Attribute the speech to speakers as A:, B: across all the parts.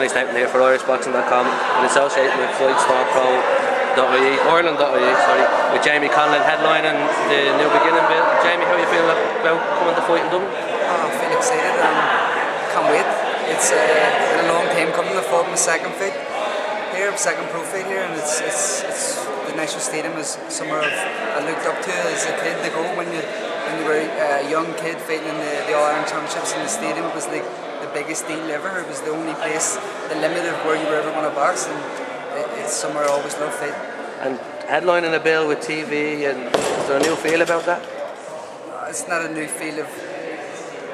A: Johnny Stanton here for IrishBoxing.com in association with FightStarPro.ie, Ireland.ie, with Jamie Conlan headlining the new beginning bit. Jamie, how are you feeling about coming to fight in Dublin?
B: I feel excited and can't wait. It's been a long time coming. I fought my second fight here, second pro fight here, and it's the National Stadium is somewhere I looked up to as a kid to go when you were a young kid fighting in the All-Ireland Championships in the stadium. It was like the biggest deal ever. It was the only place, the limit of where you were ever going to box, and it's somewhere I always loved fighting.
A: And headlining a bill with TV, and is there a new feel about that?
B: It's not a new feel of.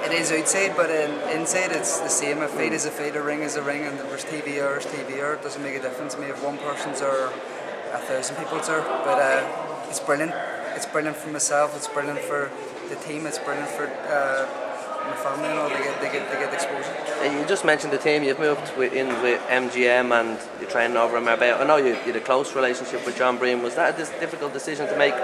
B: It is outside, but inside it's the same. A fight is a fight, a ring is a ring, and there's TV or it doesn't make a difference to me if one person's or 1,000 people's are. But it's brilliant. It's brilliant for myself. It's brilliant for the team. It's brilliant for my family and all. They get exposure.
A: You just mentioned the team. You've moved in with MGM and you're training over in Marbella. I know you had a close relationship with John Breen. Was that a difficult decision to make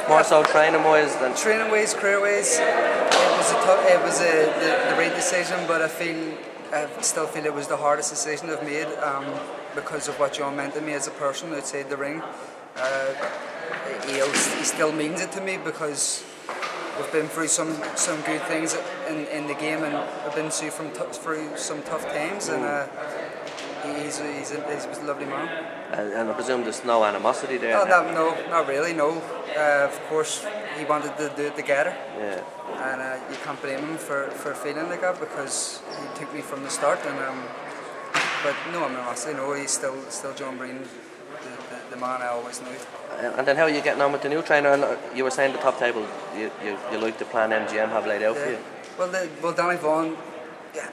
A: more so training-wise than
B: training-wise, career-wise? It was the right decision, but I still feel it was the hardest decision I've made because of what John meant to me as a person outside the ring. He still means it to me because we've been through some good things in the game, and we've been through some tough times, and he was a lovely man.
A: And I presume there's no animosity there?
B: No, not really, no. Of course, he wanted to do it together.
A: Yeah.
B: And you can't blame him for feeling like that because he took me from the start. But no animosity, no, he's still John Breen, the man I always knew.
A: And then how are you getting on with the new trainer? And you were saying the top table, you like the plan MGM have laid out for you?
B: Well, Danny Vaughan,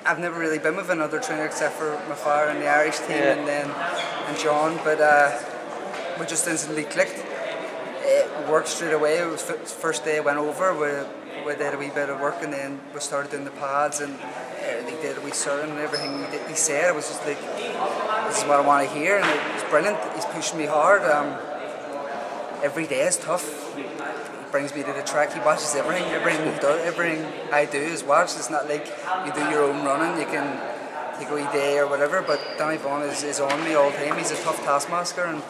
B: I've never really been with another trainer except for my father and the Irish team, and John, but we just instantly clicked. It worked straight away. It was the first day I went over, we did a wee bit of work, and then we started doing the pads, and they did a wee certain and everything he said. It was just like, this is what I want to hear, and it was brilliant. He's pushing me hard. Every day is tough. He brings me to the track. He watches everything. Everything I do is watched. It's not like you do your own running. You can take a wee day or whatever. But Danny Vaughan is on me all the time. He's a tough taskmaster, and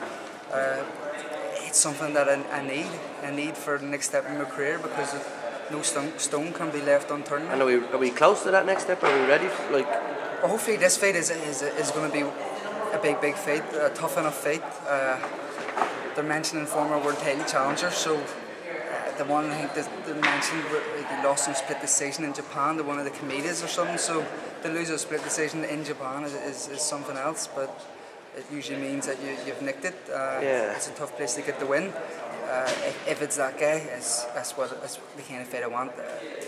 B: it's something that I need. I need for the next step in my career because no stone can be left unturned.
A: And are we close to that next step? Are we ready? Well,
B: hopefully this fight is going to be a big fight, a tough enough fight. They're mentioning former world title challengers, so the one I think that they mentioned he lost in split decision in Japan to one of the comedians or something. So to lose a split decision in Japan is something else, but it usually means that you've nicked it. It's a tough place to get the win. If it's that guy, that's the kind of fight I want.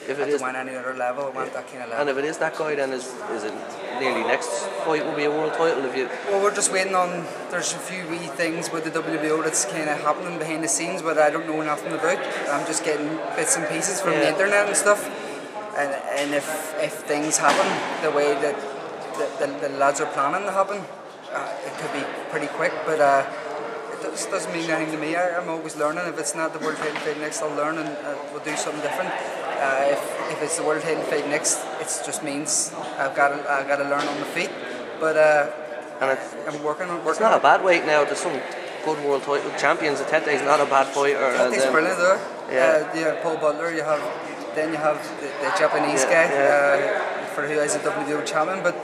B: If it is win any other level, I want that kind of level.
A: And if it is that guy, then is it nearly next fight will be a world title?
B: Well, we're just waiting on. There's a few wee things with the WBO that's kind of happening behind the scenes, but I don't know nothing about. I'm just getting bits and pieces from the internet and stuff. And if things happen the way that the lads are planning to happen, it could be pretty quick, but. It doesn't mean anything to me. I'm always learning. If it's not the world title fight next, I'll learn and we'll do something different. If it's the world title fight next, it just means I've got to learn on my feet. But I'm working.
A: It's not a bad weight now. There's some good world title champions. Tete's not a bad fighter.
B: Tete's brilliant though. Yeah, Paul Butler. You have the Japanese guy for who is a WBO champion, but.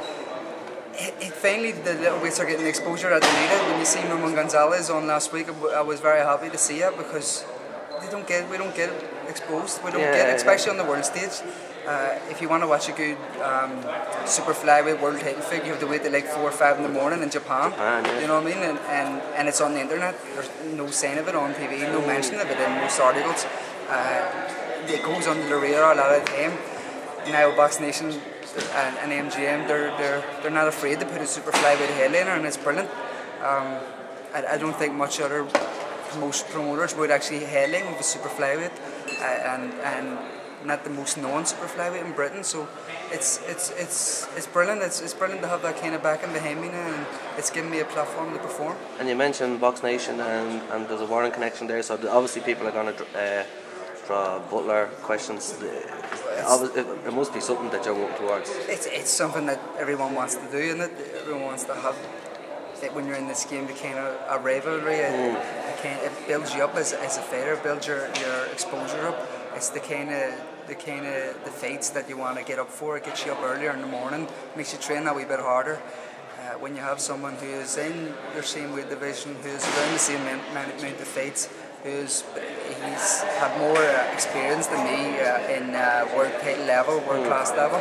B: Finally, the little weights are getting the exposure that they needed. When you see Ramon Gonzalez on last week, I was very happy to see it because we don't get exposed. We don't get, especially on the world stage. If you want to watch a good super flyweight world title fight, you have to wait till like 4 or 5 in the morning in Japan. You know what I mean? And it's on the internet. There's no sign of it on TV, no mention of it in most articles. It goes under the radar a lot of the time. Now, Box Nation and MGM, they're not afraid to put a super flyweight headliner, and it's brilliant. I don't think most promoters would actually headline with a super flyweight, and not the most known super flyweight in Britain. So it's brilliant. It's brilliant to have that kind of backing behind me now, and it's given me a platform to perform.
A: And you mentioned Box Nation, and there's a Warren connection there. So obviously people are going to draw Butler questions. it must be something that you're working towards.
B: It's something that everyone wants to do, isn't it? Everyone wants to have it when you're in this game. The kind of a rivalry. It builds you up as a fighter, builds your exposure up. It's the kind of the fights that you want to get up for. It gets you up earlier in the morning, makes you train that wee bit harder. When you have someone who is in your same weight division, who's around the same amount of fights, he's had more experience than me in world title level, world class level.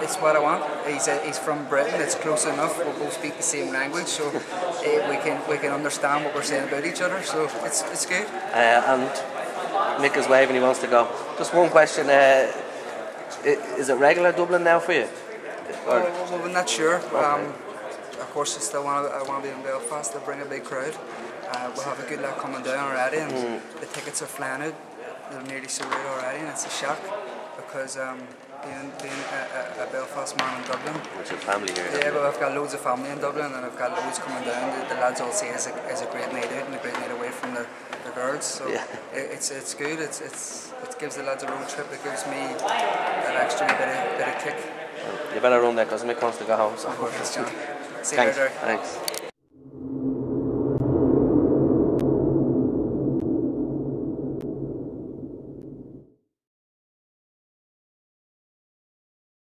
B: It's what I want. He's from Britain. It's close enough. We both speak the same language, so we can understand what we're saying about each other. So it's good.
A: And Mick is waving. He wants to go. Just one question. Is it regular Dublin now for you?
B: Well, we're not sure. Of course, I want to be in Belfast to bring a big crowd. We'll have a good lot coming down already, and the tickets are flying out. They're nearly sold out already, and it's a shock because being a Belfast man in Dublin.
A: What's your family here?
B: Yeah, but I've got loads of family in Dublin, and I've got loads coming down. The lads all say it's a great night out and a great night away from the girls. So yeah. It's good. It gives the lads a road trip. It gives me that extra bit of kick.
A: You better run there because Mick wants to go home. So.
B: Of course, John. See you later.
A: Thanks.